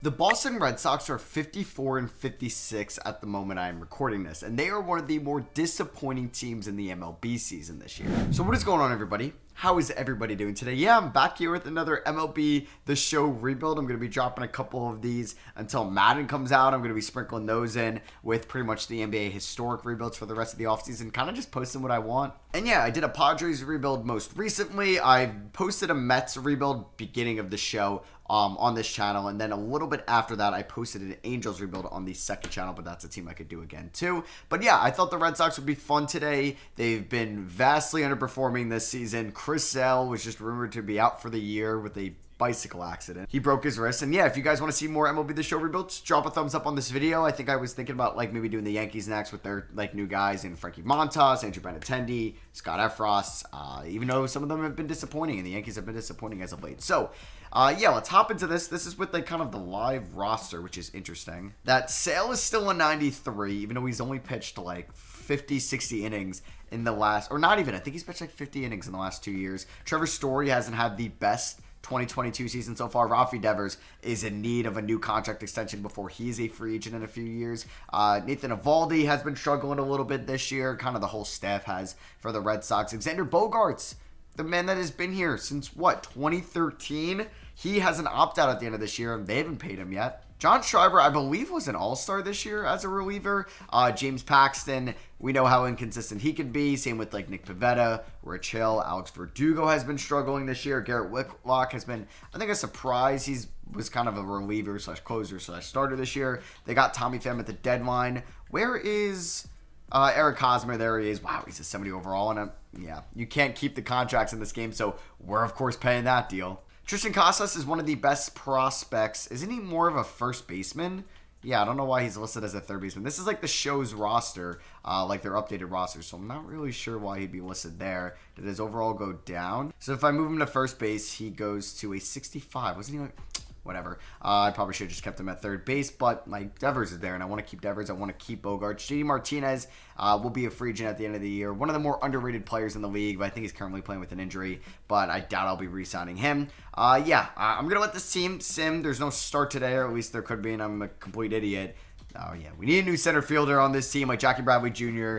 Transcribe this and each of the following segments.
The Boston Red Sox are 54 and 56 at the moment I am recording this, and they are one of the more disappointing teams in the MLB season this year. So what is going on, everybody? How is everybody doing today? Yeah, I'm back here with another MLB The Show rebuild. I'm going to be dropping a couple of these until Madden comes out. I'm going to be sprinkling those in with pretty much the NBA historic rebuilds for the rest of the offseason, kind of just posting what I want. And yeah, I did a Padres rebuild most recently. I posted a Mets rebuild beginning of the show on this channel, and then a little bit after that I posted an Angels rebuild on the second channel, but that's a team I could do again too. But yeah, I thought the Red Sox would be fun today. They've been vastly underperforming this season. Chris Sale was just rumored to be out for the year with a bicycle accident. He broke his wrist. And yeah, if you guys want to see more MLB The Show rebuilds, drop a thumbs up on this video. I think I was thinking about like maybe doing the Yankees next with their like new guys in Frankie Montas, Andrew Benintendi, Scott Efros, even though some of them have been disappointing and the Yankees have been disappointing as of late. So yeah, let's hop into this. This is with like kind of the live roster, which is interesting. That Sale is still a 93, even though he's only pitched like 50, 60 innings in the last, or not even, I think he's pitched like 50 innings in the last 2 years. Trevor Story hasn't had the best 2022 season so far. Rafi Devers is in need of a new contract extension before he's a free agent in a few years. Nathan Eovaldi has been struggling a little bit this year. Kind of the whole staff has for the Red Sox. Xander Bogaerts, the man that has been here since, what, 2013? He has an opt-out at the end of this year, and they haven't paid him yet. John Schreiber, I believe, was an all-star this year as a reliever. James Paxton, we know how inconsistent he can be. Same with like Nick Pivetta, Rich Hill. Alex Verdugo has been struggling this year. Garrett Whitlock has been, I think, a surprise. He was kind of a reliever slash closer slash starter this year. They got Tommy Pham at the deadline. Where is Eric Hosmer? There he is. Wow, he's a 70 overall. And yeah, you can't keep the contracts in this game, so we're, of course, paying that deal. Tristan Casas is one of the best prospects. Isn't he more of a first baseman? Yeah, I don't know why he's listed as a third baseman. This is like the show's roster, like their updated roster, so I'm not really sure why he'd be listed there. Did his overall go down? So if I move him to first base, he goes to a 65. Wasn't he like... Whatever. I probably should have just kept him at third base, but like Devers is there, and I want to keep Devers. I want to keep Bogaerts. JD Martinez will be a free agent at the end of the year. One of the more underrated players in the league, but I think he's currently playing with an injury, but I doubt I'll be re-signing him. Yeah, I'm going to let this team sim. There's no start today, or at least there could be, and I'm a complete idiot. Oh, yeah. We need a new center fielder on this team. Like Jackie Bradley Jr.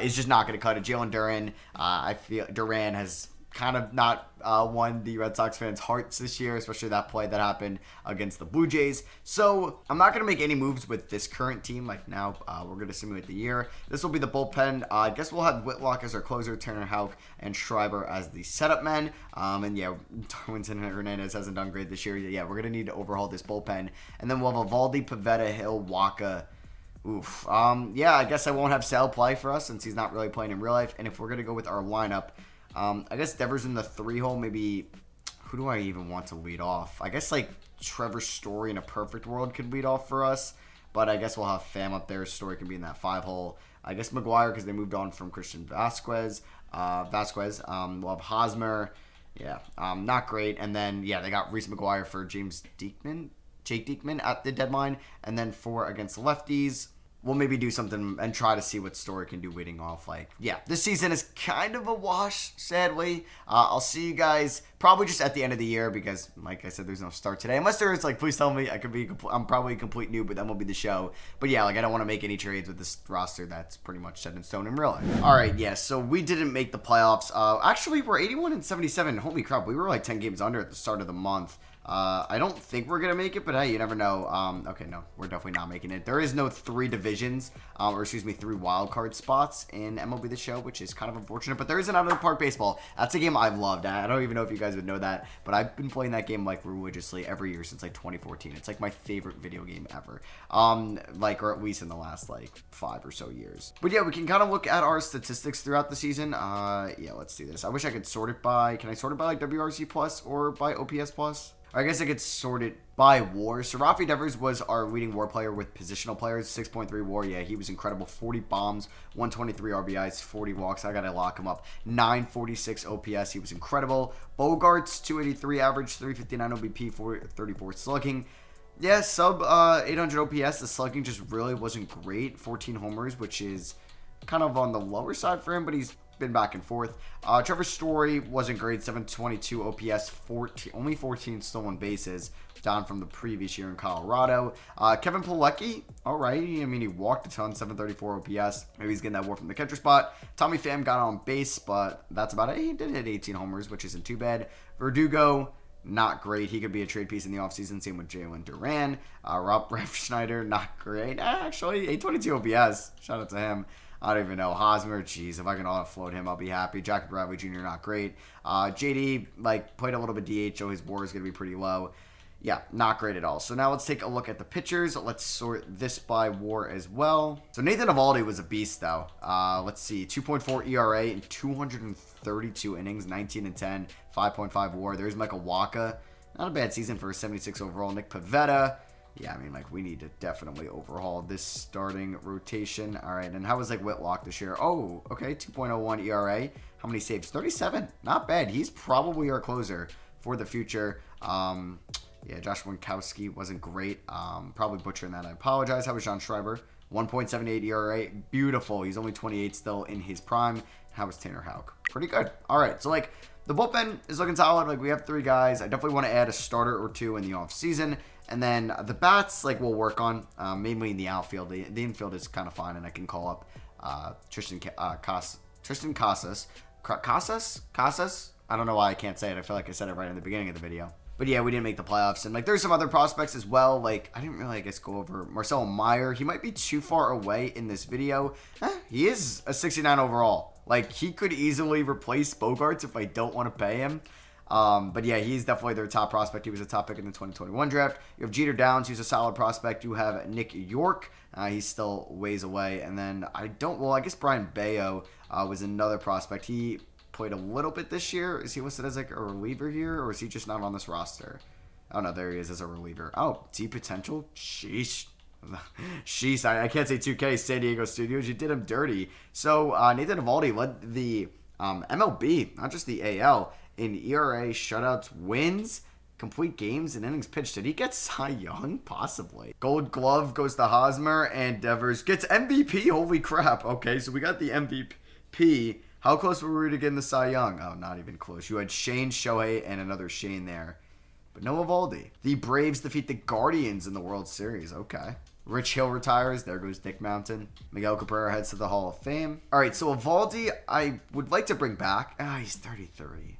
Is just not going to cut it. Jalen Duran, I feel Duran has kind of not won the Red Sox fans' hearts this year, especially that play that happened against the Blue Jays. So I'm not going to make any moves with this current team. Like now, we're going to simulate the year. This will be the bullpen. I guess we'll have Whitlock as our closer, Turner, Houck, and Schreiber as the setup men. And yeah, Darwinson Hernandez hasn't done great this year. Yeah, we're going to need to overhaul this bullpen. And then we'll have Eovaldi, Pivetta, Hill, Waka. Oof. Yeah, I guess I won't have Sale play for us since he's not really playing in real life. And if we're going to go with our lineup, I guess Devers in the 3-hole. Maybe, who do I even want to lead off? I guess like Trevor Story in a perfect world could lead off for us, but I guess we'll have Pham up there. Story can be in that 5-hole. I guess McGuire, because they moved on from Christian Vasquez. We'll have Hosmer. Yeah, not great. And then yeah, they got Reese McGuire for Jake Diekman at the deadline. And then for against the lefties, we'll maybe do something and try to see what Story can do leading off. Like, yeah, this season is kind of a wash, sadly. I'll see you guys probably just at the end of the year because, like I said, there's no start today. Unless there is, like, please tell me. I'm probably a complete noob, but then will be the show. But yeah, like, I don't want to make any trades with this roster that's pretty much set in stone in real life. All right, yeah, so we didn't make the playoffs. Actually, we're 81 and 77. Holy crap, we were like 10 games under at the start of the month. I don't think we're going to make it, but hey, you never know. Okay, no, we're definitely not making it. There is no 3 divisions, or excuse me, 3 wildcard spots in MLB The Show, which is kind of unfortunate, but there is an out-of-the-park baseball. That's a game I've loved. I don't even know if you guys would know that, but I've been playing that game, like, religiously every year since, like, 2014. It's, like, my favorite video game ever, like, or at least in the last, like, 5 or so years. But yeah, we can kind of look at our statistics throughout the season. Yeah, let's do this. I wish I could sort it by, can I sort it by, like, WRC plus or by OPS plus? I guess I could sort it by WAR. So Rafi Devers was our leading WAR player with positional players. 6.3 WAR. Yeah, he was incredible. 40 bombs, 123 RBIs, 40 walks. I got to lock him up. 946 OPS. He was incredible. Bogaerts, 283 average, 359 OBP, 34 slugging. Yeah, sub 800 OPS. The slugging just really wasn't great. 14 homers, which is kind of on the lower side for him, but he's been back and forth. Trevor Story wasn't great. 722 OPS, only 14 stolen bases, down from the previous year in Colorado. Kevin Pilecki, all right. I mean, he walked a ton, 734 OPS. Maybe he's getting that war from the catcher spot. Tommy Pham got on base, but that's about it. He did hit 18 homers, which isn't too bad. Verdugo, not great. He could be a trade piece in the offseason. Same with Jalen Duran. Rob Schneider, not great. Actually, 822 OPS. Shout out to him. I don't even know. Hosmer, jeez, if I can offload him, I'll be happy. Jackie Bradley Jr., not great. JD, played a little bit DH, so his WAR is going to be pretty low. Yeah, not great at all. So now let's take a look at the pitchers. Let's sort this by WAR as well. So Nathan Eovaldi was a beast, though. Let's see, 2.4 ERA in 232 innings, 19-10, 5.5 WAR. There's Michael Wacha. Not a bad season for a 76 overall. Nick Pivetta. Yeah, I mean, we need to definitely overhaul this starting rotation. All right, and how was, Whitlock this year? Oh, okay, 2.01 ERA. How many saves? 37. Not bad. He's probably our closer for the future. Yeah, Josh Winkowski wasn't great. Probably butchering that. I apologize. How was John Schreiber? 1.78 ERA. Beautiful. He's only 28 still in his prime. How was Tanner Houck? Pretty good. All right, so, the bullpen is looking solid. We have 3 guys. I definitely want to add a starter or 2 in the offseason. And then the bats, we'll work on, mainly in the outfield. The infield is kind of fine, and I can call up Tristan Casas. Casas? I don't know why I can't say it. I feel like I said it right in the beginning of the video. But yeah, we didn't make the playoffs. And there's some other prospects as well. I didn't really, go over Marcelo Meyer. He might be too far away in this video. He is a 69 overall. He could easily replace Bogarts if I don't want to pay him. But yeah, he's definitely their top prospect. He was a top pick in the 2021 draft. You have Jeter Downs, who's a solid prospect. You have Nick York. He's still ways away. And then I guess Brian Bayo was another prospect. He played a little bit this year. Is he listed as a reliever here, or is he just not on this roster? Oh no, there he is as a reliever. Oh, T potential? Sheesh. Sheesh, I can't say 2K, San Diego Studios. You did him dirty. So Nathan Eovaldi led the MLB, not just the AL, in ERA, shutouts, wins, complete games, and innings pitched. Did he get Cy Young? Possibly. Gold Glove goes to Hosmer, and Devers gets MVP. Holy crap. Okay, so we got the MVP. How close were we to getting the Cy Young? Oh, not even close. You had Shane, Shohei, and another Shane there. But no Eovaldi. The Braves defeat the Guardians in the World Series. Okay. Rich Hill retires. There goes Dick Mountain. Miguel Cabrera heads to the Hall of Fame. All right, so Eovaldi, I would like to bring back. He's 33.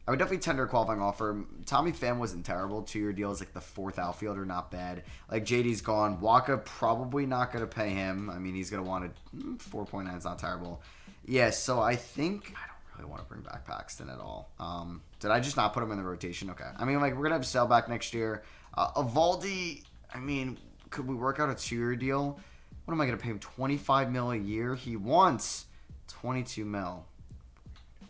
I would definitely tender a qualifying offer. Tommy Pham wasn't terrible. 2-year deal is the 4th outfielder, not bad. JD's gone. Wacha, probably not going to pay him. I mean, he's going to want a 4.9. It's not terrible. Yeah, so I think I don't really want to bring back Paxton at all. Did I just not put him in the rotation? Okay. I mean, we're going to have Sale back next year. Eovaldi, I mean, could we work out a 2-year deal? What am I going to pay him? $25 million a year? He wants $22 million.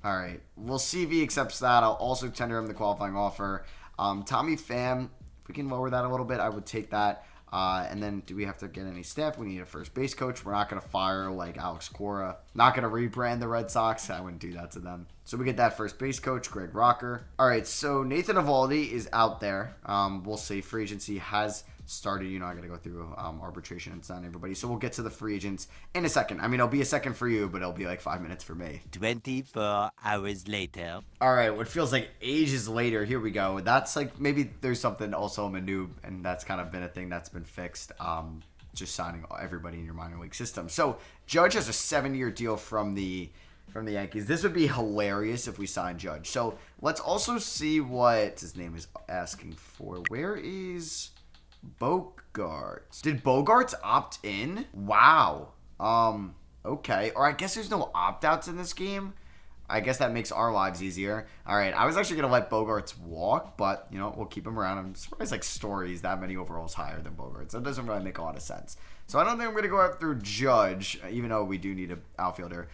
All right. We'll see if he accepts that. I'll also tender him the qualifying offer. Tommy Pham, if we can lower that a little bit, I would take that. And then do we have to get any staff? We need a first base coach. We're not going to fire Alex Cora. Not going to rebrand the Red Sox. I wouldn't do that to them. So we get that first base coach, Greg Rocker. All right, so Nathan Eovaldi is out there. We'll see. Free agency has started. I got to go through arbitration and sign everybody. So we'll get to the free agents in a second. I mean, it'll be a second for you, but it'll be 5 minutes for me. 24 hours later. All right, what feels like ages later. Here we go. That's maybe there's something also I'm a noob, and that's kind of been a thing that's been fixed. Just signing everybody in your minor league system. So Judge has a 7-year deal from the Yankees. This would be hilarious if we sign Judge. So let's also see what his name is asking for. Where is Bogarts? Did Bogarts opt in? Wow. Okay. Or I guess there's no opt-outs in this game. I guess that makes our lives easier. All right. I was actually going to let Bogarts walk, but, we'll keep him around. I'm surprised, Story's that many overalls higher than Bogarts. That doesn't really make a lot of sense. So I don't think I'm going to go after Judge, even though we do need an outfielder.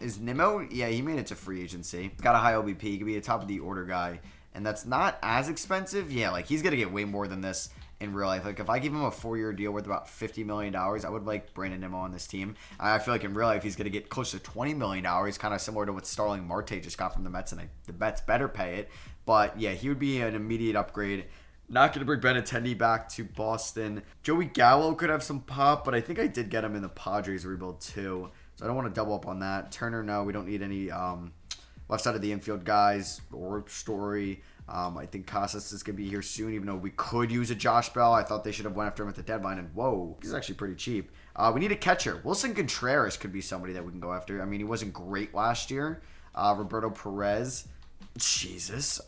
Is Nimmo? Yeah, he made it to free agency. Got a high OBP. He could be a top of the order guy. And that's not as expensive. Yeah, he's going to get way more than this in real life. If I give him a 4-year deal worth about $50 million, I would like Brandon Nimmo on this team. I feel like in real life, he's going to get close to $20 million, kind of similar to what Starling Marte just got from the Mets, and the Mets better pay it. But yeah, he would be an immediate upgrade. Not going to bring Benintendi back to Boston. Joey Gallo could have some pop, but I think I did get him in the Padres rebuild too. So I don't want to double up on that. Turner, no. We don't need any left side of the infield guys or Story. I think Casas is going to be here soon, even though we could use a Josh Bell. I thought they should have went after him at the deadline, and whoa, he's actually pretty cheap. We need a catcher. Wilson Contreras could be somebody that we can go after. I mean, he wasn't great last year. Roberto Perez. Jesus.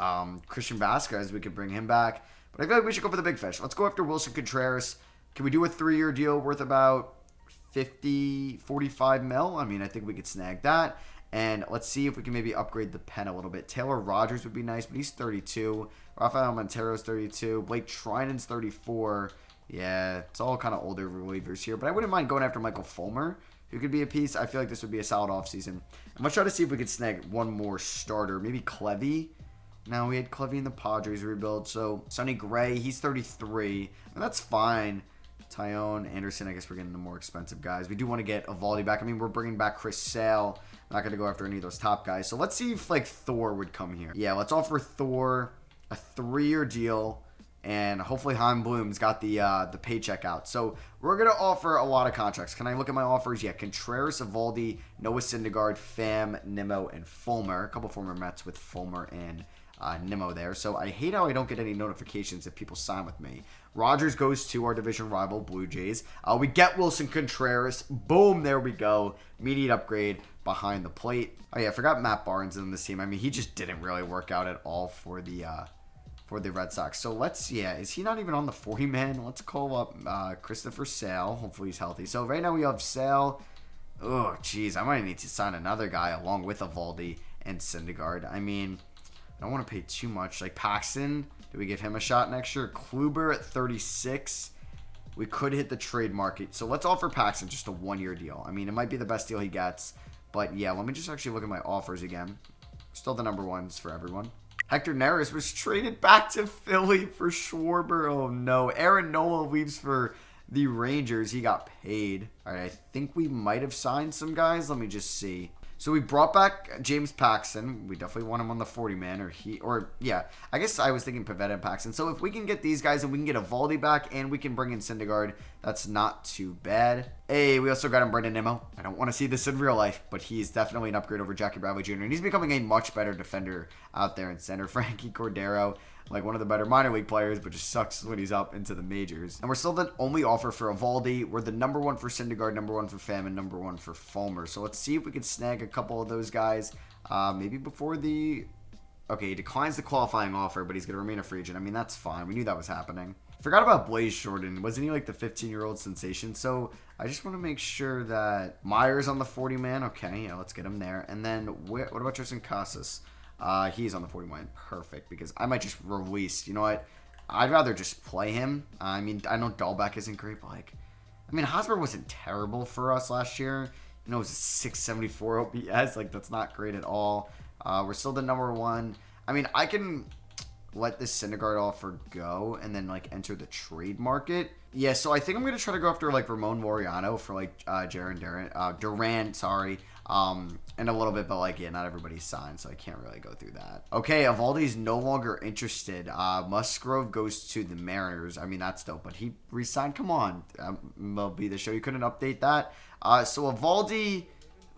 Christian Vasquez, we could bring him back. But I feel like we should go for the big fish. Let's go after Wilson Contreras. Can we do a 3-year deal worth about 45 mil? I mean, I think we could snag that. And let's see if we can maybe upgrade the pen a little bit. Taylor Rogers would be nice, but he's 32. Rafael Montero's 32. Blake Trinan's 34. Yeah, it's all kind of older relievers here. But I wouldn't mind going after Michael Fulmer, who could be a piece. I feel like this would be a solid offseason. I'm going to try to see if we could snag one more starter. Maybe Clevy. Now, we had Clevy in the Padres rebuild. So, Sonny Gray, he's 33. And that's fine. Tyone, Anderson, I guess we're getting the more expensive guys. We do want to get Eovaldi back. I mean, we're bringing back Chris Sale. Not going to go after any of those top guys. So let's see if, like, Thor would come here. Yeah, let's offer Thor a 3-year deal. And hopefully Heim Bloom's got the paycheck out. So we're going to offer a lot of contracts. Can I look at my offers? Yeah, Contreras, Eovaldi, Noah Syndergaard, Pham, Nimmo, and Fulmer. A couple former Mets with Fulmer and Nimmo there. So I hate how I don't get any notifications if people sign with me. Rogers goes to our division rival, Blue Jays. We get Wilson Contreras. Boom, there we go. Immediate upgrade behind the plate. Oh yeah, I forgot Matt Barnes in this team. I mean, he just didn't really work out at all for the Red Sox. So let's, yeah, is he not even on the 40-man? Let's call up Christopher Sale. Hopefully he's healthy. So right now we have Sale. Oh, geez, I might need to sign another guy along with Eovaldi and Syndergaard. I mean, I don't want to pay too much. Like Paxton, do we give him a shot next year? Kluber at 36. We could hit the trade market. So let's offer Paxton just a 1-year deal. I mean, it might be the best deal he gets. But yeah, let me just actually look at my offers again. Still the number ones for everyone. Hector Neris was traded back to Philly for Schwarber. Oh no. Aaron Nola leaves for the Rangers. He got paid. All right, I think we might have signed some guys. Let me just see. So we brought back James Paxton. We definitely want him on the 40-man, yeah. I guess I was thinking Pivetta and Paxton. So if we can get these guys and we can get Eovaldi back and we can bring in Syndergaard, that's not too bad. Hey, we also got him Brendan Nimmo. I don't want to see this in real life, but he's definitely an upgrade over Jackie Bradley Jr. And he's becoming a much better defender out there in center. Frankie Cordero, like one of the better minor league players, but just sucks when he's up into the majors. And we're still the only offer for Eovaldi. We're the number 1 for Syndergaard, number 1 for Pham, and number 1 for Fulmer. So let's see if we can snag a couple of those guys. Maybe before the... Okay, he declines the qualifying offer, but he's going to remain a free agent. I mean, that's fine. We knew that was happening. Forgot about Blaze Jordan. Wasn't he like the 15-year-old sensation? So I just want to make sure that Myers on the 40-man. Okay, yeah, let's get him there. And then what about Tristan Casas? He's on the 40-man. Perfect, because I might just release. You know what? I'd rather just play him. I mean, I know Dahlbeck isn't great, but like, I mean, Hosmer wasn't terrible for us last year. You know, it was a 674 OPS. Like, that's not great at all. We're still the number 1. I mean, I can let this Syndergaard offer go and then like enter the trade market. Yeah, so I think I'm gonna try to go after like Ramon Laureano for like Durant, sorry. And a little bit, but like, yeah, not everybody's signed, so I can't really go through that. Okay, Eovaldi's no longer interested. Musgrove goes to the Mariners. I mean, that's dope, but he re-signed. Come on, MLB The Show. You couldn't update that. So Eovaldi,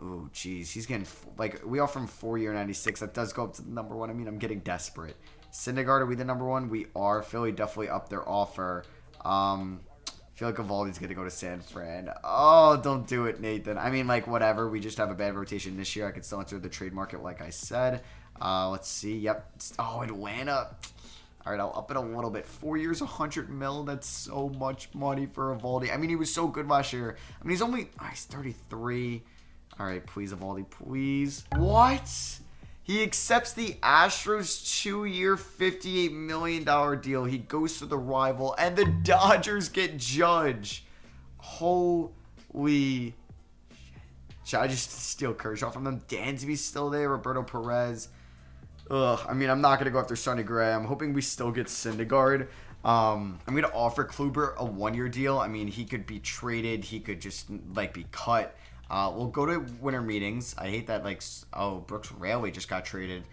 oh, geez, he's getting, like, we offer him 4-year 96. That does go up to the number 1. I mean, I'm getting desperate. Syndergaard, are we the number 1? We are. Philly definitely upped their offer. I feel like Eovaldi's going to go to San Fran. Oh, don't do it, Nathan. I mean, like, whatever. We just have a bad rotation this year. I could still enter the trade market, like I said. Let's see. Yep. Oh, Atlanta. All right, I'll up it a little bit. 4 years, 100 mil. That's so much money for Eovaldi. I mean, he was so good last year. I mean, he's only... Oh, he's 33. All right, please, Eovaldi, please. What? He accepts the Astros 2-year, $58 million deal. He goes to the rival, and the Dodgers get Judge. Holy shit. Should I just steal Kershaw from them? Dansby's still there. Roberto Perez. Ugh. I mean, I'm not going to go after Sonny Gray. I'm hoping we still get Syndergaard. I'm going to offer Kluber a 1-year deal. I mean, he could be traded. He could just, like, be cut. We'll go to winter meetings. I hate that, like, Brooks Raley just got traded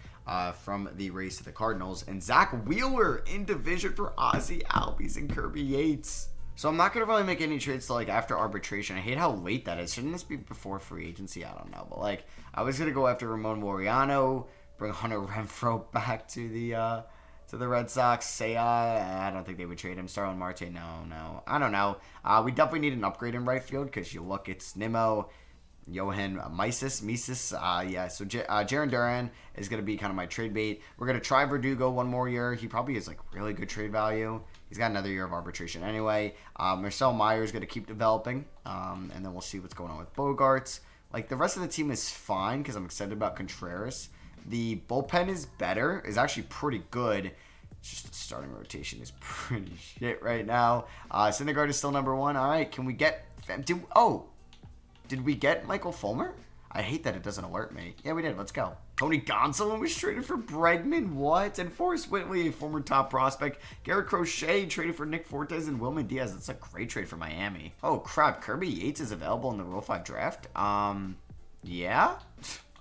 from the Rays to the Cardinals. And Zach Wheeler in division for Ozzie Albies and Kirby Yates. So I'm not going to really make any trades till, like, after arbitration. I hate how late that is. Shouldn't this be before free agency? I don't know. But, like, I was going to go after Ramon Laureano, bring Hunter Renfroe back to to the Red Sox. Say, I don't think they would trade him. Starlin Marte, no. I don't know. We definitely need an upgrade in right field because you look, it's Nimmo, Johan Mises. Yeah, so Jaron Duran is going to be kind of my trade bait. We're going to try Verdugo one more year. He probably has like really good trade value. He's got another year of arbitration anyway. Marcel Meyer is going to keep developing, and then we'll see what's going on with Bogarts. Like, the rest of the team is fine because I'm excited about Contreras. The bullpen is actually pretty good. It's just the starting rotation is pretty shit right now. Syndergaard is still number 1. All right, can we get... Did we get Michael Fulmer? I hate that it doesn't alert me. Yeah, we did. Let's go. Tony Gonsolin was traded for Bregman. What? And Forrest Whitley, a former top prospect. Garrett Crochet traded for Nick Fortes and Wilman Diaz. That's a great trade for Miami. Oh, crap. Kirby Yates is available in the Rule 5 draft. Yeah.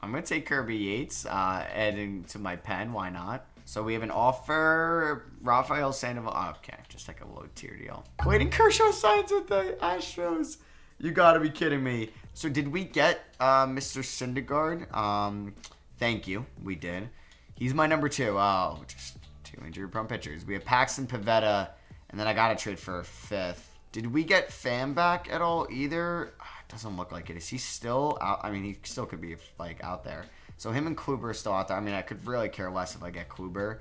I'm going to take Kirby Yates, adding to my pen. Why not? So we have an offer. Rafael Sandoval. Oh, okay. Just like a low tier deal. Clayton Kershaw signs with the Astros. You got to be kidding me. So did we get Mr. Syndergaard? Thank you. We did. He's my number 2. Oh, just 2 injury-prone pitchers. We have Paxton Pivetta, and then I got to trade for a 5th. Did we get Pham back at all either? It doesn't look like it. Is he still out? I mean, he still could be like out there. So him and Kluber are still out there. I mean, I could really care less if I get Kluber.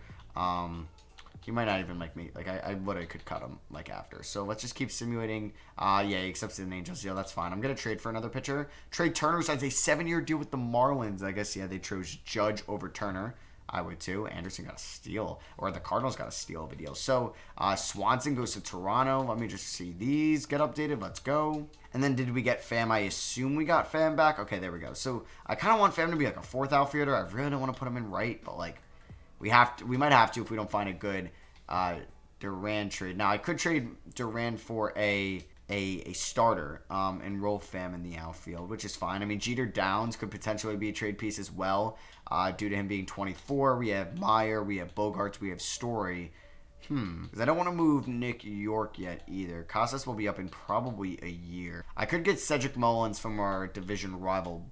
He might not even like me. Like, I literally could cut him, like, after. So, let's just keep simulating. Yeah, he accepts an Angels deal. That's fine. I'm going to trade for another pitcher. Trade Turner signs a 7-year deal with the Marlins. I guess, yeah, they chose Judge over Turner. I would, too. Anderson got a steal. Or the Cardinals got a steal of a deal. So, Swanson goes to Toronto. Let me just see these get updated. Let's go. And then, did we get Pham? I assume we got Pham back. Okay, there we go. So, I kind of want Pham to be, like, a 4th outfielder. I really don't want to put him in right, but, like, we might have to if we don't find a good Duran trade. Now, I could trade Duran for a starter and roll Pham in the outfield, which is fine. I mean, Jeter Downs could potentially be a trade piece as well due to him being 24. We have Meyer, we have Bogarts, we have Story. Because I don't want to move Nick York yet either. Casas will be up in probably a year. I could get Cedric Mullins from our division rival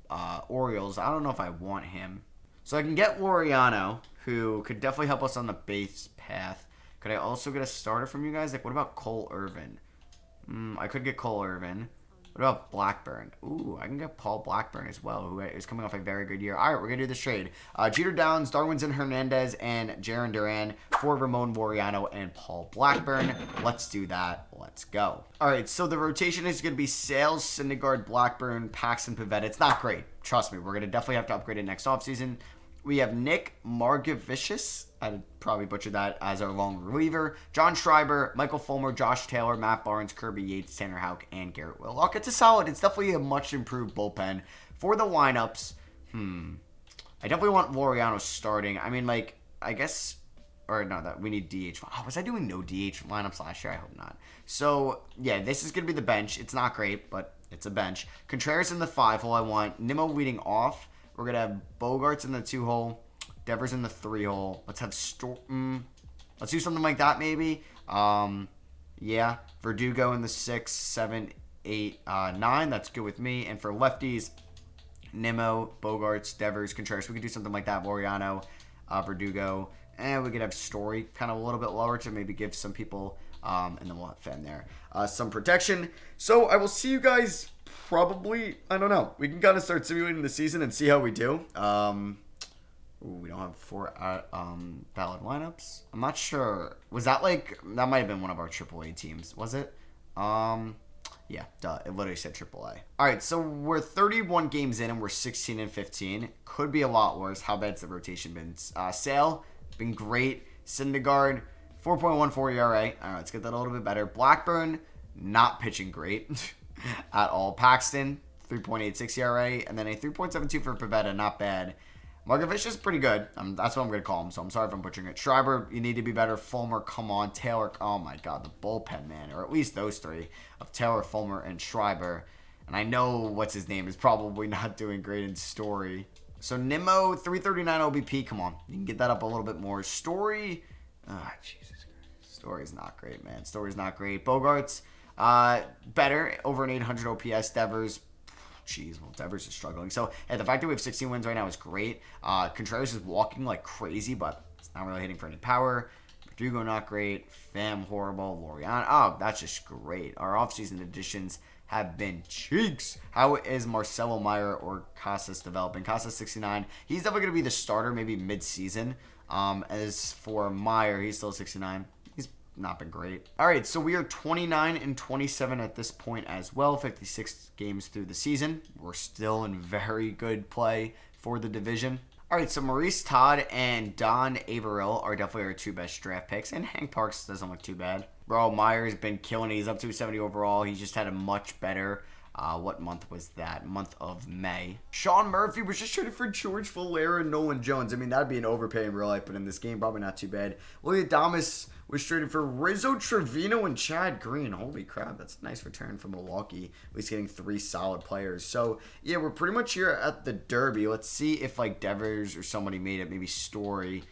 Orioles. I don't know if I want him. So I can get Laureano, who could definitely help us on the base path. Could I also get a starter from you guys? Like, what about Cole Irvin? I could get Cole Irvin. What about Blackburn? Ooh, I can get Paul Blackburn as well, who is coming off a very good year. All right, we're going to do this trade. Jeter Downs, Darwinzon Hernandez, and Jaron Duran for Ramon Laureano and Paul Blackburn. Let's do that. Let's go. All right, so the rotation is going to be Sales, Syndergaard, Blackburn, Paxton, Pivetta. It's not great. Trust me, we're going to definitely have to upgrade it next offseason. We have Nick Margevicius. I'd probably butcher that as our long reliever. John Schreiber, Michael Fulmer, Josh Taylor, Matt Barnes, Kirby Yates, Tanner Houck, and Garrett Whitlock. It's a solid. It's definitely a much improved bullpen. For the lineups, I definitely want Laureano starting. I mean, like, I guess, or no, that we need DH. Oh, was I doing no DH lineups last year? I hope not. So, yeah, this is going to be the bench. It's not great, but it's a bench. Contreras in the 5-hole I want. Nimmo leading off. We're going to have Bogarts in the 2-hole. Devers in the 3-hole. Let's have let's do something like that maybe. Yeah. Verdugo in the 6, 7, 8, 9. That's good with me. And for lefties, Nimmo, Bogarts, Devers, Contreras. We could do something like that. Laureano, Verdugo. And we could have Story kind of a little bit lower to maybe give some people, and then we'll have Fan there, some protection. So I will see you guys probably, I don't know. We can kind of start simulating the season and see how we do. We don't have 4 valid lineups. I'm not sure. Was that like, that might have been one of our AAA teams, was it? Yeah, duh. It literally said AAA. All right, so we're 31 games in and we're 16-15. Could be a lot worse. How bad's the rotation been? Sale, been great. Syndergaard, 4.14 ERA. All right, let's get that a little bit better. Blackburn, not pitching great at all. Paxton, 3.86 ERA. And then a 3.72 for Pivetta, not bad. Margevicius is pretty good. That's what I'm going to call him, so I'm sorry if I'm butchering it. Schreiber, you need to be better. Fulmer, come on. Taylor, oh my God, the bullpen, man. Or at least those 3 of Taylor, Fulmer, and Schreiber. And I know what's his name is probably not doing great in Story. So Nimmo, 339 OBP. Come on. You can get that up a little bit more. Story, Jesus Christ. Story's not great, man. Story's not great. Bogarts, better. Over an 800 OPS. Devers, jeez, well, Devers is struggling. So, the fact that we have 16 wins right now is great. Contreras is walking like crazy, but it's not really hitting for any power. Verdugo, not great. Fam, horrible. Lorian, oh, that's just great. Our offseason additions have been cheeks. How is Marcelo Meyer or Casas developing? Casas 69. He's definitely going to be the starter maybe mid-season. As for Meyer, he's still 69. He's not been great. All right, so we are 29 and 27 at this point as well. 56 games through the season. We're still in very good play for the division. All right, so Maurice Todd and Don Averill are definitely our two best draft picks, and Hank Parks doesn't look too bad. Bro, Meyer's been killing it. He's up to 70 overall. He just had a much better, what month was that? Month of May. Sean Murphy was just traded for George Valera and Nolan Jones. I mean, that'd be an overpay in real life, but in this game, probably not too bad. William Adames was traded for Rizzo Trevino and Chad Green. Holy crap, that's a nice return from Milwaukee. At least getting 3 solid players. So, yeah, we're pretty much here at the Derby. Let's see if, like, Devers or somebody made it. Maybe Story.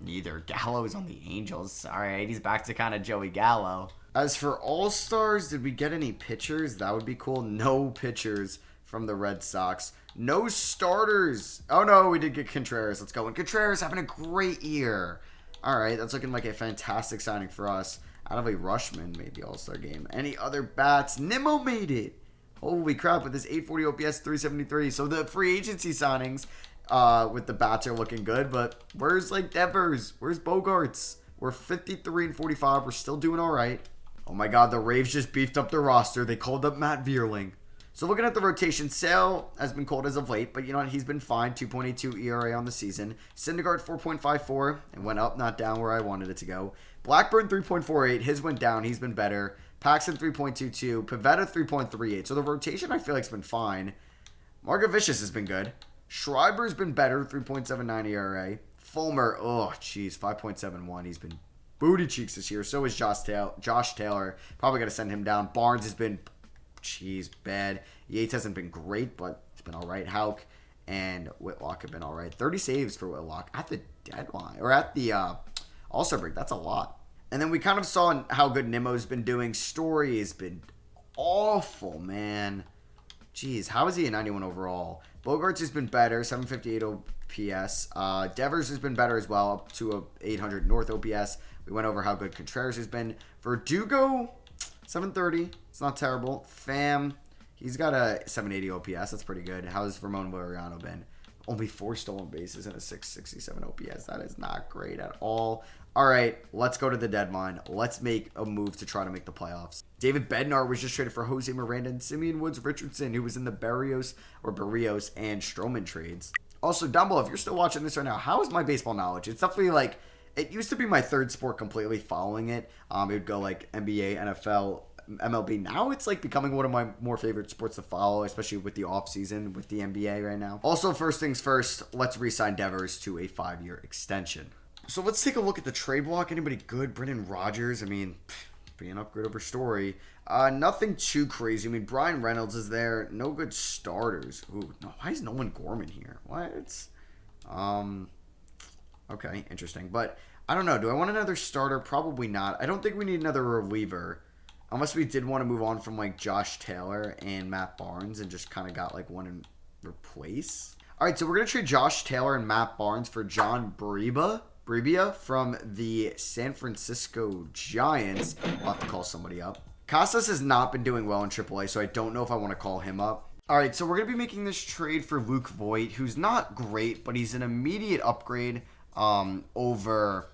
Neither. Gallo's on the Angels. All right, he's back to kind of Joey Gallo. As for All-Stars, did we get any pitchers? That would be cool. No pitchers from the Red Sox. No starters. Oh, no, we did get Contreras. Let's go. And Contreras having a great year. All right, that's looking like a fantastic signing for us. Out of a Rushman, maybe All-Star game. Any other bats? Nimmo made it. Holy crap, with this 840 OPS, 373. So the free agency signings with the bats are looking good, but where's, like, Devers? Where's Bogarts? We're 53 and 45. We're still doing all right. Oh, my God, the Raves just beefed up their roster. They called up Matt Vierling. So looking at the rotation, Sale has been cold as of late, but you know what? He's been fine. 2.82 ERA on the season. Syndergaard 4.54. It went up, not down where I wanted it to go. Blackburn 3.48. His went down. He's been better. Paxton 3.22. Pivetta 3.38. So the rotation I feel like has been fine. Margavicius has been good. Schreiber's been better. 3.79 ERA. Fulmer, oh jeez, 5.71. He's been booty cheeks this year. So is Josh Taylor. Probably got to send him down. Barnes has been bad. Yates hasn't been great, but he's been all right. Houck and Whitlock have been all right. 30 saves for Whitlock at the deadline, or at the All-Star break. That's a lot. And then we kind of saw how good Nimmo's been doing. Story has been awful, man. Jeez, how is he a 91 overall? Bogarts has been better, 758 OPS. Devers has been better as well, up to a 800 North OPS. We went over how good Contreras has been. Verdugo, 730. It's not terrible. Fam, he's got a 780 OPS. That's pretty good. How's Ramon Laureano been? Only 4 stolen bases and a 667 OPS. That is not great at all. All right, let's go to the deadline. Let's make a move to try to make the playoffs. David Bednar was just traded for Jose Miranda and Simeon Woods Richardson, who was in the Barrios and Stroman trades. Also, down below, if you're still watching this right now, how is my baseball knowledge? It's definitely like, it used to be my third sport completely following it. It would go like NBA, NFL, MLB. Now it's like becoming one of my more favorite sports to follow, especially with the offseason with the NBA right now. Also, first things first, let's re-sign Devers to a 5-year extension. So let's take a look at the trade block. Anybody good? Brendan Rodgers. I mean, be an upgrade over Story. Nothing too crazy. I mean, Brian Reynolds is there. No good starters. Ooh, no. Why is Nolan Gorman here? What? Okay, interesting. But I don't know. Do I want another starter? Probably not. I don't think we need another reliever. Unless we did want to move on from like Josh Taylor and Matt Barnes and just kind of got like one in replace. All right, so we're going to trade Josh Taylor and Matt Barnes for John Brebbia from the San Francisco Giants. I'll have to call somebody up. Casas has not been doing well in AAA, so I don't know if I want to call him up. All right, so we're going to be making this trade for Luke Voigt, who's not great, but he's an immediate upgrade over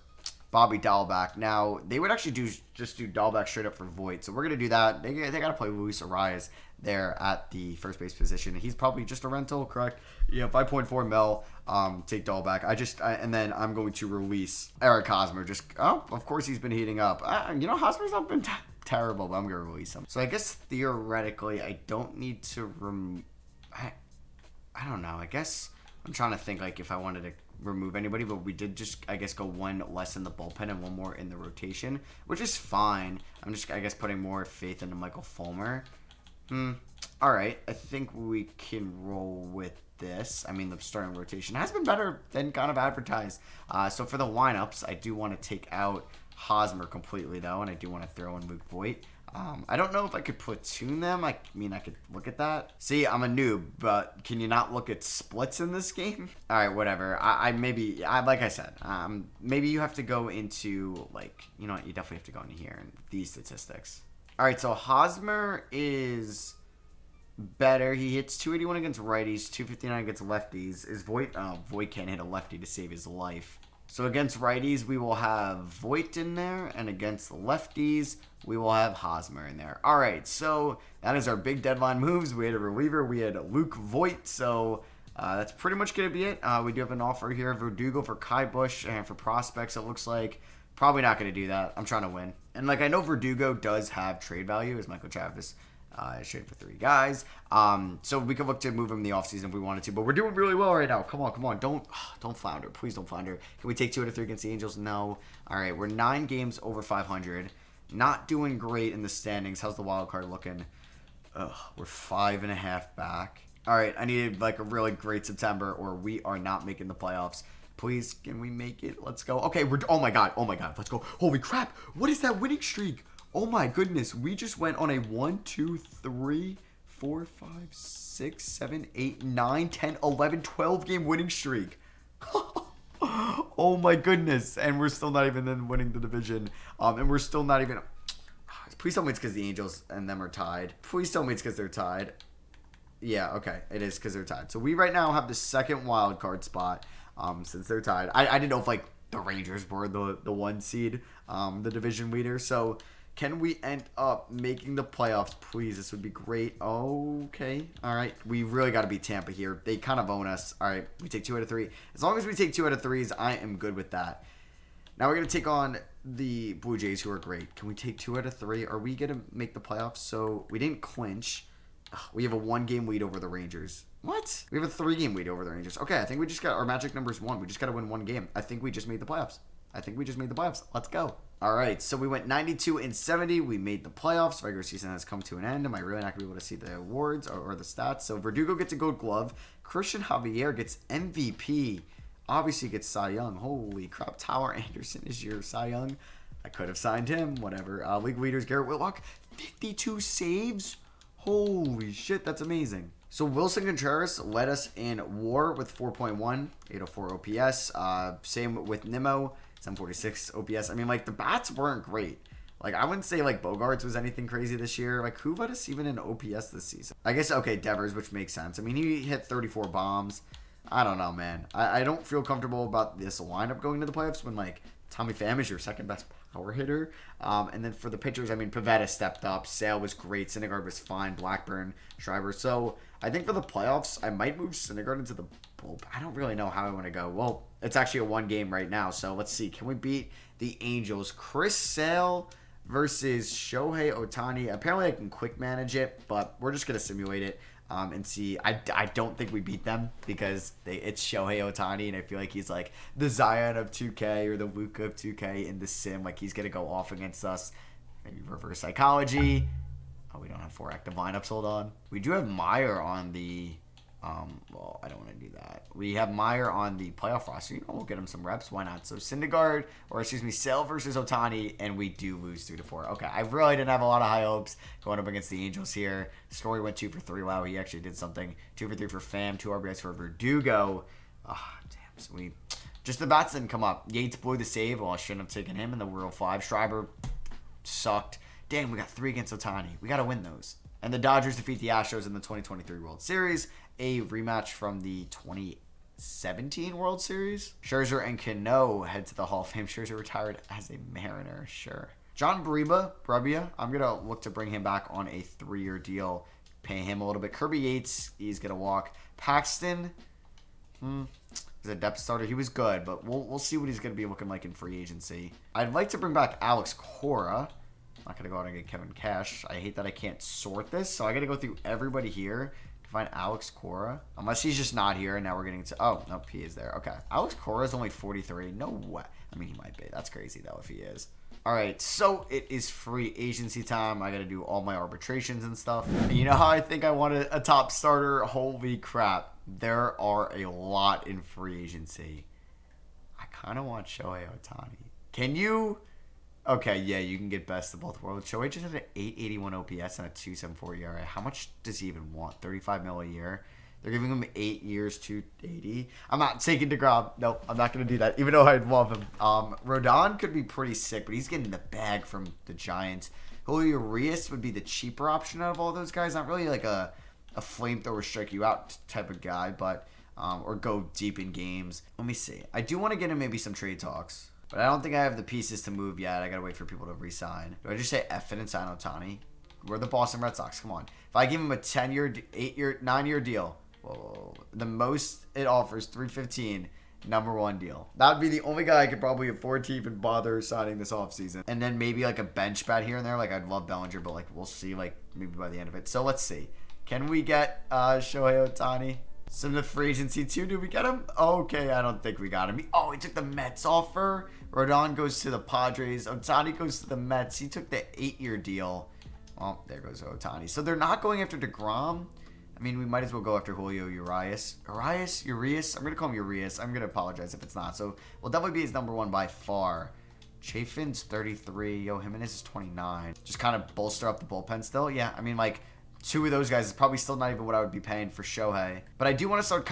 Bobby Dahlback. Now, they would actually just do Dahlback straight up for Voigt, so we're going to do that. They got to play Luis Arias there at the first base position. He's probably just a rental, correct? Yeah, 5.4 mil. Take Dahlback. And then I'm going to release Eric Hosmer. Of course he's been heating up. Hosmer's not been terrible, but I'm going to release him. So I guess theoretically I don't need to I don't know. I guess I'm trying to think like if I wanted to remove anybody, but we did just, I guess, go one less in the bullpen and one more in the rotation, which is fine. I'm just, I guess, putting more faith into Michael Fulmer. All right. I think we can roll with this. I mean, the starting rotation has been better than kind of advertised. So for the lineups, I do want to take out Hosmer completely, though, and I do want to throw in Luke Voigt. I don't know if I could platoon them. I mean, I could look at that. See, I'm a noob, but can you not look at splits in this game? All right, whatever. Like I said, maybe you have to go into, like, you know what? You definitely have to go into here and these statistics. All right, so Hosmer is better. He hits 281 against righties, 259 against lefties. Is Voit? Oh, Voit can't hit a lefty to save his life. So against righties, we will have Voit in there, and against lefties, we will have Hosmer in there. All right, so that is our big deadline moves. We had a reliever. We had Luke Voit, so that's pretty much going to be it. We do have an offer here, Verdugo for Kai Bush, and for prospects, it looks like. Probably not going to do that. I'm trying to win. And, like, I know Verdugo does have trade value, as Michael Chavis traded for 3 guys. So we could look to move him in the offseason if we wanted to. But we're doing really well right now. Come on. Don't flounder. Please don't flounder. Can we take 2 out of 3 against the Angels? No. All right, we're 9 games over 500. Not doing great in the standings. How's the wild card looking? We're 5.5 back. All right, I needed, like, a really great September, or we are not making the playoffs. Please, can we make it? Let's go. Okay, oh my god, let's go. Holy crap, what is that winning streak? Oh my goodness, we just went on a 1, 2, 3, 4, 5, 6, 7, 8, 9, 10, 11, 12 game winning streak. Oh my goodness, and we're still not even then winning the division. And we're still not even... Please tell me it's because the Angels and them are tied. Please tell me it's because they're tied. Yeah, okay, it is because they're tied. So we right now have the second wild card spot. Since they're tied. I didn't know if, like, the Rangers were the 1 seed, the division leader. So can we end up making the playoffs, please? This would be great. Okay. All right. We really got to beat Tampa here. They kind of own us. All right. We take 2 out of 3. As long as we take 2 out of 3s, I am good with that. Now we're going to take on the Blue Jays, who are great. Can we take 2 out of 3? Are we going to make the playoffs? So we didn't clinch. We have a 1-game lead over the Rangers. What? We have a 3-game lead over the Rangers. Okay, I think we just got... Our magic number is 1. We just got to win 1 game. I think we just made the playoffs. Let's go. All right, so we went 92-70. We made the playoffs. Regular season has come to an end. Am I really not going to be able to see the awards or the stats? So Verdugo gets a Gold Glove. Christian Javier gets MVP. Obviously gets Cy Young. Holy crap. Tyler Anderson is your Cy Young. I could have signed him. Whatever. League leaders, Garrett Whitlock. 52 saves. Holy shit, that's amazing. So Wilson Contreras led us in WAR with 4.1, 804 OPS. Same with Nimmo, 746 OPS. I mean, like, the bats weren't great. Like, I wouldn't say, like, Bogarts was anything crazy this year. Like, who led us even in OPS this season? I guess, okay, Devers, which makes sense. I mean, he hit 34 bombs. I don't know, man. I don't feel comfortable about this lineup going to the playoffs when, like, Tommy Pham is your second best power hitter. And then for the pitchers, I mean, Pivetta stepped up. Sale was great. Syndergaard was fine. Blackburn, Schreiber. So I think for the playoffs, I might move Syndergaard into the bullpen. I don't really know how I want to go. Well, it's actually a 1 game right now. So let's see. Can we beat the Angels? Chris Sale versus Shohei Ohtani. Apparently I can quick manage it, but we're just going to simulate it. And see, I don't think we beat them because it's Shohei Ohtani, and I feel like he's like the Zion of 2K or the Luka of 2K in the sim. Like, he's going to go off against us. Maybe reverse psychology. Oh, we don't have 4 active lineups. Hold on. We do have Meyer on the... well, I don't want to do that. We have Meyer on the playoff roster. You know, we'll get him some reps. Why not? So Syndergaard, or excuse me, Sale versus Ohtani, and we do lose 3-4. Okay, I really didn't have a lot of high hopes going up against the Angels here. Story went 2 for 3. Wow, he actually did something. 2 for 3 for Pham, 2 RBIs for Verdugo. Damn. So just the bats didn't come up. Yates blew the save. Well, I shouldn't have taken him in the World 5. Schreiber sucked. Damn, we got 3 against Ohtani. We got to win those. And the Dodgers defeat the Astros in the 2023 World Series, a rematch from the 2017 World Series. Scherzer and Cano head to the Hall of Fame. Scherzer retired as a Mariner, sure. John Brebbia, I'm going to look to bring him back on a 3-year deal, pay him a little bit. Kirby Yates, he's going to walk. Paxton, he's a depth starter. He was good, but we'll see what he's going to be looking like in free agency. I'd like to bring back Alex Cora. I'm not going to go out and get Kevin Cash. I hate that I can't sort this, so I got to go through everybody here to find Alex Cora. Unless he's just not here, and now we're getting to... Oh, no, he is there. Okay. Alex Cora is only 43. No way. I mean, he might be. That's crazy, though, if he is. All right, so it is free agency time. I got to do all my arbitrations and stuff. And you know how I think I wanted a top starter? Holy crap. There are a lot in free agency. I kind of want Shohei Ohtani. Can you... Okay, yeah, you can get best of both worlds. Shohei just had an 881 OPS and a 274 ERA. How much does he even want? 35 mil a year? They're giving him 8 years, 280. I'm not taking DeGrom. Nope, I'm not going to do that, even though I'd love him. Rodon could be pretty sick, but he's getting the bag from the Giants. Julio Urias would be the cheaper option out of all those guys. Not really like a flamethrower strike you out type of guy, but or go deep in games. Let me see. I do want to get him maybe some trade talks, but I don't think I have the pieces to move yet. I got to wait for people to re-sign. Do I just say F it and sign Ohtani? We're the Boston Red Sox. Come on. If I give him a 10-year, 8-year, 9-year deal, whoa, the most it offers, $315, number one deal. That'd be the only guy I could probably afford to even bother signing this offseason. And then maybe like a bench bat here and there. Like I'd love Bellinger, but like we'll see like maybe by the end of it. So let's see. Can we get Shohei Ohtani? Some of the free agency too. Did we get him? Okay, I don't think we got him. Oh, he took the Mets offer. Rodon goes to the Padres. Ohtani goes to the Mets. He took the 8-year deal. Well, there goes Ohtani. So they're not going after DeGrom. I mean, we might as well go after Julio Urias. Urias? I'm going to call him Urias. I'm going to apologize if it's not. So, we'll definitely be his number one by far. Chafin's 33. Yo, Jimenez is 29. Just kind of bolster up the bullpen still. Yeah, I mean, like, two of those guys is probably still not even what I would be paying for Shohei. But I do want to start...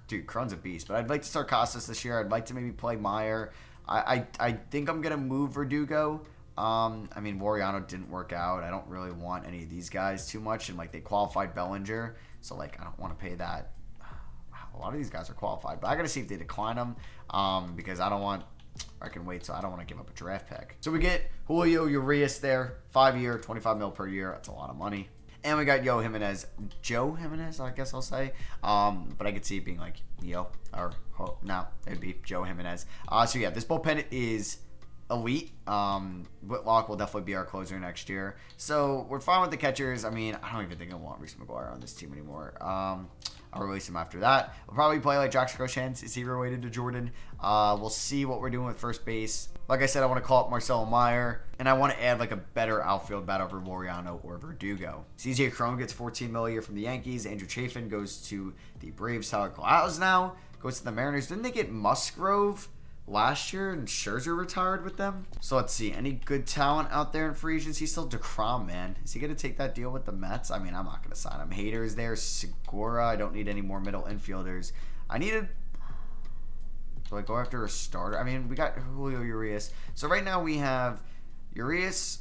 Dude, Cron's a beast. But I'd like to start Casas this year. I'd like to maybe play Meyer. I think I'm going to move Verdugo. I mean, Wariano didn't work out. I don't really want any of these guys too much. And, like, they qualified Bellinger. So, like, I don't want to pay that. Wow, a lot of these guys are qualified. But I got to see if they decline them. Because I don't want... I can wait, so I don't want to give up a draft pick. So we get Julio Urias there. 5-year, 25 mil per year. That's a lot of money. And we got Joe Jimenez, I guess I'll say. But I could see it being like no, it'd be Joe Jimenez. So yeah, this bullpen is elite. Whitlock will definitely be our closer next year. So we're fine with the catchers. I mean, I don't even think I want Reese McGuire on this team anymore. I'll release him after that. We'll probably play like Jackson Groshans. Is he related to Jordan? We'll see what we're doing with first base. Like I said, I want to call up Marcelo Meyer, and I want to add like a better outfield bat over Laureano or Verdugo. CJ Cron gets $14 million a year from the Yankees. Andrew Chafin goes to the Braves. Tyler Glaus now goes to the Mariners. Didn't they get Musgrove last year and Scherzer retired with them? So let's see. Any good talent out there in free agency? Still DeGrom, man. Is he going to take that deal with the Mets? I mean, I'm not going to sign him. Hader is there. Segura. I don't need any more middle infielders. Do I go after a starter? I mean, we got Julio Urias. So right now we have Urias,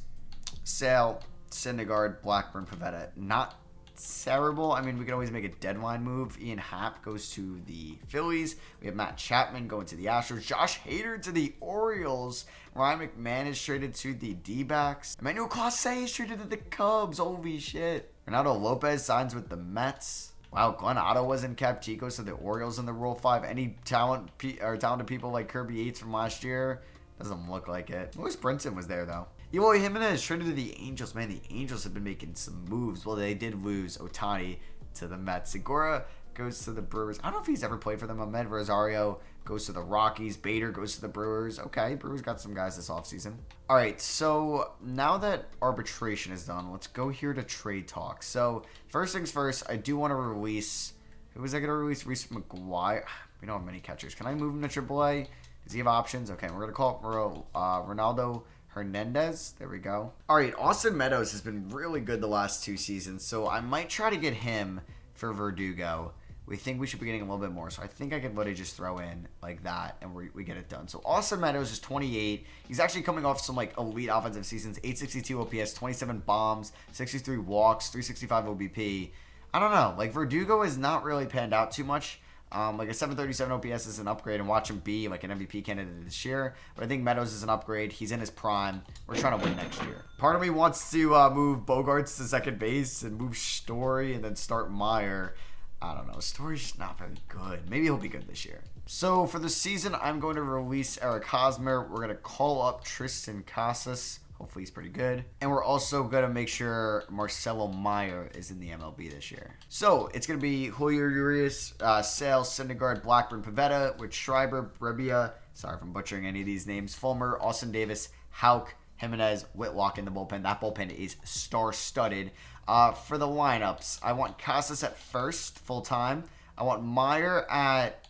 Sale, Syndergaard, Blackburn, Pivetta. Not terrible. I mean, we can always make a deadline move. Ian Happ goes to the Phillies. We have Matt Chapman going to the Astros. Josh Hader to the Orioles. Ryan McMahon is traded to the D-backs. Emmanuel Clase is traded to the Cubs. Holy shit. Ronaldo Lopez signs with the Mets. Wow, Glenn Otto wasn't kept. He goes to the Orioles in the Rule 5. Any talented people like Kirby Yates from last year? Doesn't look like it. Louis Brinson was there, though. Eloy Jimenez traded to the Angels. Man, the Angels have been making some moves. Well, they did lose Ohtani to the Mets. Segura goes to the Brewers. I don't know if he's ever played for them. Ahmed Rosario goes to the Rockies. Bader goes to the Brewers. Okay, Brewers got some guys this offseason. All right, so now that arbitration is done, let's go here to trade talk. So first things first, I do want to release... Who was I going to release? Reese McGuire. We don't have many catchers. Can I move him to AAA? Does he have options? Okay, we're going to call it Ronaldo Hernandez. There we go. All right, Austin Meadows has been really good the last 2 seasons, so I might try to get him for Verdugo. We think we should be getting a little bit more, so I think I could literally just throw in like that, and we get it done. So Austin Meadows is 28. He's actually coming off some like elite offensive seasons. 862 OPS, 27 bombs, 63 walks, 365 OBP. I don't know. Like Verdugo has not really panned out too much. Like a 737 OPS is an upgrade, and watch him be like an MVP candidate this year. But I think Meadows is an upgrade. He's in his prime. We're trying to win next year. Part of me wants to move Bogarts to second base and move Story and then start Meyer. I don't know. Story's just not very good. Maybe he'll be good this year. So for the season, I'm going to release Eric Hosmer. We're going to call up Tristan Casas. Hopefully he's pretty good. And we're also going to make sure Marcelo Meyer is in the MLB this year. So it's going to be Julio Urias, Sale, Syndergaard, Blackburn, Pivetta, with Schreiber, Brebbia, sorry if I'm butchering any of these names, Fulmer, Austin Davis, Houck, Jimenez, Whitlock in the bullpen. That bullpen is star-studded. For the lineups, I want Casas at first, full-time. I want Meyer at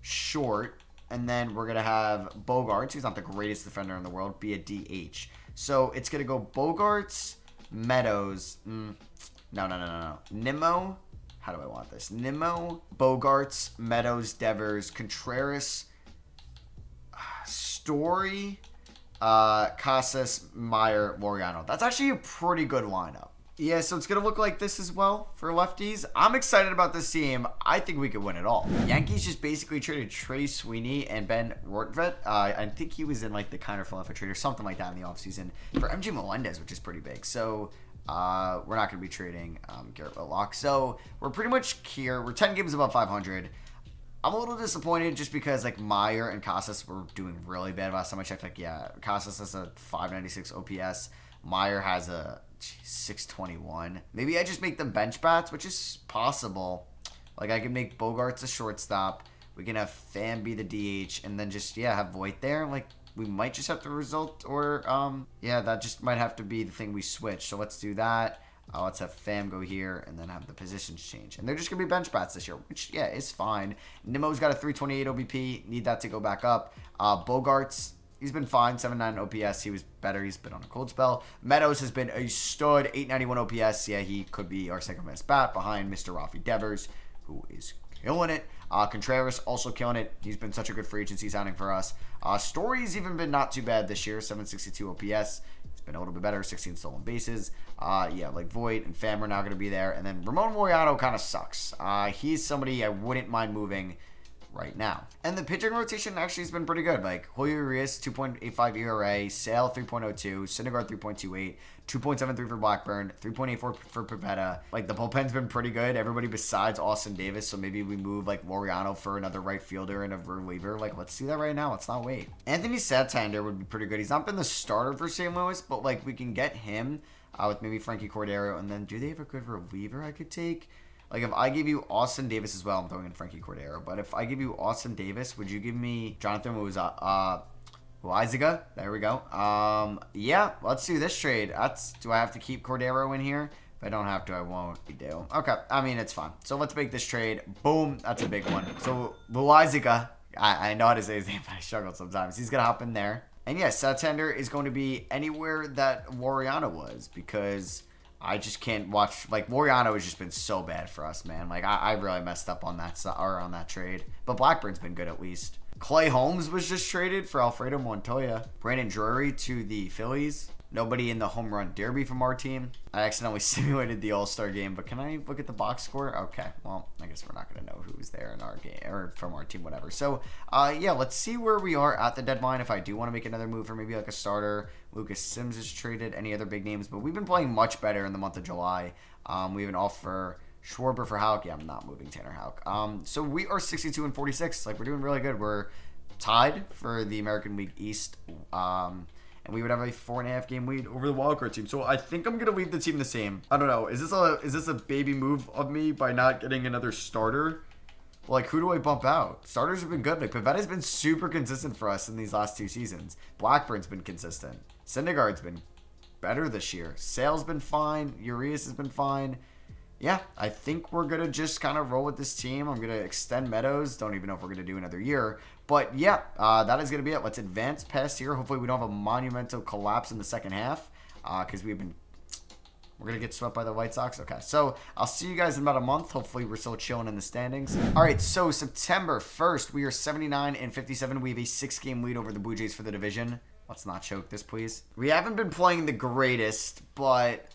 short. And then we're going to have Bogarts, who's not the greatest defender in the world, be a DH. So it's going to go Bogarts, Meadows. No. Nimmo. How do I want this? Nimmo, Bogarts, Meadows, Devers, Contreras, Story, Casas, Meyer, Laureano. That's actually a pretty good lineup. Yeah, so it's going to look like this as well for lefties. I'm excited about this team. I think we could win it all. Yankees just basically traded Trey Sweeney and Ben Rortvedt. I think he was in like the kind of Philadelphia trade or something like that in the offseason for MJ Melendez, which is pretty big. So we're not going to be trading Garrett Whitlock. So we're pretty much here. We're 10 games above 500. I'm a little disappointed just because like Meyer and Casas were doing really bad last time I checked. Like, yeah, Casas has a 596 OPS. Meyer has a 621. Maybe I just make them bench bats, which is possible. Like, I can make Bogarts a shortstop. We can have Pham be the DH, and then just, yeah, have Voit there. Like, we might just have to result, or, yeah, that just might have to be the thing we switch. So let's do that. Let's have Pham go here, and then have the positions change. And they're just going to be bench bats this year, which, yeah, is fine. Nimmo's got a 328 OBP. Need that to go back up. Bogarts, he's been fine. 7.9 OPS. He was better. He's been on a cold spell. Meadows has been a stud. 891 OPS. Yeah, he could be our second best bat behind Mr. Rafi Devers, who is killing it. Contreras also killing it. He's been such a good free agency signing for us. Story's even been not too bad this year. 762 OPS. He's been a little bit better. 16 stolen bases. Yeah, like Voit and Pham are now going to be there. And then Ramon Laureano kind of sucks. He's somebody I wouldn't mind moving right now. And the pitching rotation actually has been pretty good. Like Julio Urias, 2.85 ERA, Sale 3.02, Syndergaard 3.28, 2.73 for Blackburn, 3.84 for Pivetta. Like the bullpen's been pretty good. Everybody besides Austin Davis. So maybe we move like Laureano for another right fielder and a reliever. Like let's do that right now. Let's not wait. Anthony Santander would be pretty good. He's not been the starter for St. Louis, but like we can get him with maybe Frankie Cordero. And then do they have a good reliever I could take? Like, if I give you Austin Davis as well, I'm throwing in Frankie Cordero. But if I give you Austin Davis, would you give me Jonathan Loaizaga? There we go. Yeah, let's do this trade. Do I have to keep Cordero in here? If I don't have to, I won't. We do. Okay, I mean, it's fine. So let's make this trade. Boom, that's a big one. So Loaizaga, I know how to say his name, but I struggle sometimes. He's going to hop in there. And yes, Santander is going to be anywhere that Laureano was because I just can't watch. Like, Laureano has just been so bad for us, man. Like, I really messed up on that on that trade. But Blackburn's been good at least. Clay Holmes was just traded for Alfredo Montoya. Brandon Drury to the Phillies. Nobody in the home run derby from our team. I accidentally simulated the All-Star game, but can I look at the box score? Okay, well, I guess we're not going to know who's there in our game or from our team, whatever. So, yeah, let's see where we are at the deadline. If I do want to make another move for maybe like a starter, Lucas Sims is traded, any other big names, but we've been playing much better in the month of July. We have an offer Schwarber for Houck. Yeah, I'm not moving Tanner Houck. So we are 62 and 46. Like, we're doing really good. We're tied for the American League East. And we would have a 4.5 game lead over the wildcard team. So I think I'm gonna leave the team the same. I don't know. Is this a baby move of me by not getting another starter? Like, who do I bump out? Starters have been good. Like, Pivetta's been super consistent for us in these last two seasons. Blackburn's been consistent. Syndergaard's been better this year. Sale's been fine. Urias has been fine. Yeah, I think we're going to just kind of roll with this team. I'm going to extend Meadows. Don't even know if we're going to do another year. But yeah, that is going to be it. Let's advance past here. Hopefully we don't have a monumental collapse in the second half because we're going to get swept by the White Sox. Okay, so I'll see you guys in about a month. Hopefully we're still chilling in the standings. All right, so September 1st, we are 79 and 57. We have a 6-game lead over the Blue Jays for the division. Let's not choke this, please. We haven't been playing the greatest, but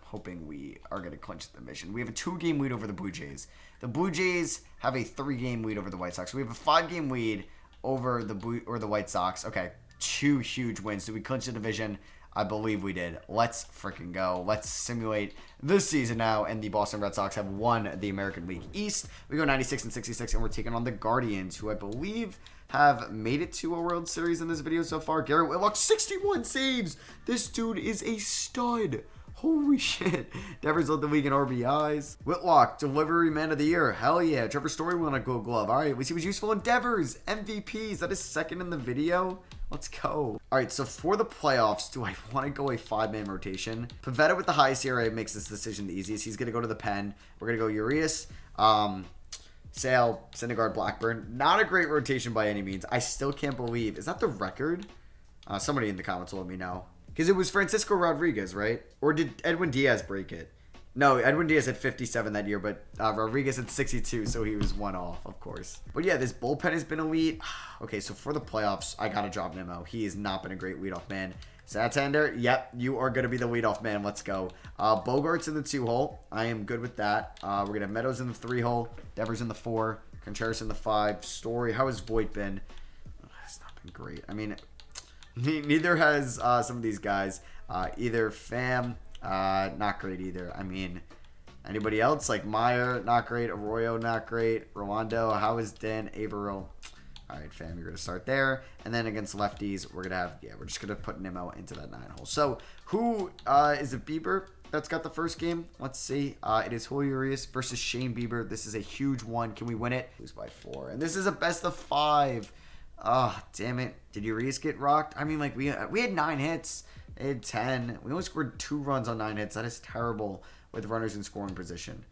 hoping we are going to clinch the division. We have a 2-game lead over the Blue Jays. The Blue Jays have a 3-game lead over the White Sox. So we have a 5-game lead over the White Sox. Okay, 2 huge wins. Did we clinch the division? I believe we did. Let's freaking go. Let's simulate this season now. And the Boston Red Sox have won the American League East. We go 96 and 66, and we're taking on the Guardians, who I believe have made it to a World Series in this video so far. Garrett Whitlock, 61 saves. This dude is a stud. Holy shit. Devers led the league in RBIs. Whitlock, delivery man of the year. Hell yeah. Trevor Story won a gold glove. All right. He was useful in Devers. MVP. Is that his second in the video? Let's go. All right. So for the playoffs, do I want to go a 5-man rotation? Pivetta with the highest ERA makes this decision the easiest. He's going to go to the pen. We're going to go Urias. Sale, Syndergaard, Blackburn. Not a great rotation by any means. I still can't believe. Is that the record? Somebody in the comments will let me know. Because it was Francisco Rodriguez, right? Or did Edwin Diaz break it? No, Edwin Diaz had 57 that year, but Rodriguez had 62, so he was one off, of course. But yeah, this bullpen has been elite. Okay, so for the playoffs, I got to drop Nimmo. He has not been a great leadoff man. Santander, yep, you are going to be the leadoff man. Let's go. Bogart's in the 2-hole. I am good with that. We're going to have Meadows in the 3-hole. Devers in the 4. Contreras in the 5. Story, how has Voit been? It's not been great. I mean, neither has some of these guys. Either Pham, not great either. I mean, anybody else? Like Meyer, not great. Arroyo, not great. Rolando, how is Dan Averill? All right, fam, you're going to start there. And then against lefties, we're going to have, we're just going to put Nimmo into that 9-hole. So who is it? Bieber that's got the first game? Let's see. It is Julio Urias versus Shane Bieber. This is a huge one. Can we win it? Lose by 4. And this is a best of 5. Oh, damn it. Did Urias get rocked? I mean, like, we had 9 hits. They had 10. We only scored 2 runs on 9 hits. That is terrible with runners in scoring position.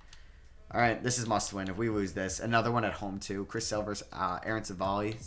All right, this is must win. If we lose this, another one at home too. Chris Sale versus Aaron Savali.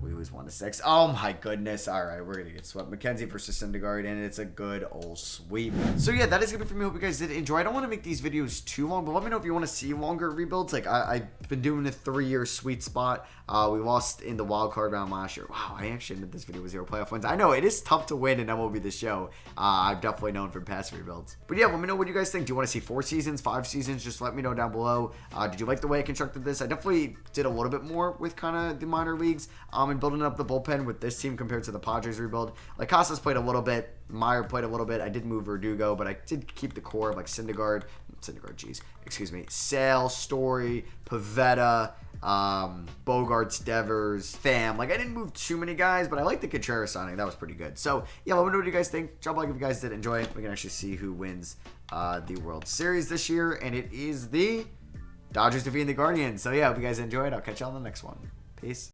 We lose 1-6. Oh my goodness. All right, we're going to get swept. McKenzie versus Syndergaard, and it's a good old sweep. So yeah, that is going to be for me. Hope you guys did enjoy. I don't want to make these videos too long, but let me know if you want to see longer rebuilds. Like, I've been doing a 3-year sweet spot. We lost in the wild card round last year. Wow, I actually ended this video with 0 playoff wins. I know, it is tough to win in MLB The Show. I've definitely known from past rebuilds. But yeah, let me know what you guys think. Do you want to see 4 seasons, 5 seasons? Just let me know down below. Did you like the way I constructed this? I definitely did a little bit more with kind of the minor leagues and building up the bullpen with this team compared to the Padres rebuild. Like, Casas played a little bit. Meyer played a little bit. I did move Verdugo, but I did keep the core of like Syndergaard, Sale, Story, Pivetta, Bogarts, Devers, Pham. Like, I didn't move too many guys, but I like the Contreras signing. That was pretty good. So yeah, let me know what you guys think. Drop a like if you guys did enjoy it. We can actually see who wins the World Series this year, and it is the Dodgers defeating the Guardians. So yeah, hope you guys enjoyed. I'll catch you on the next one. Peace.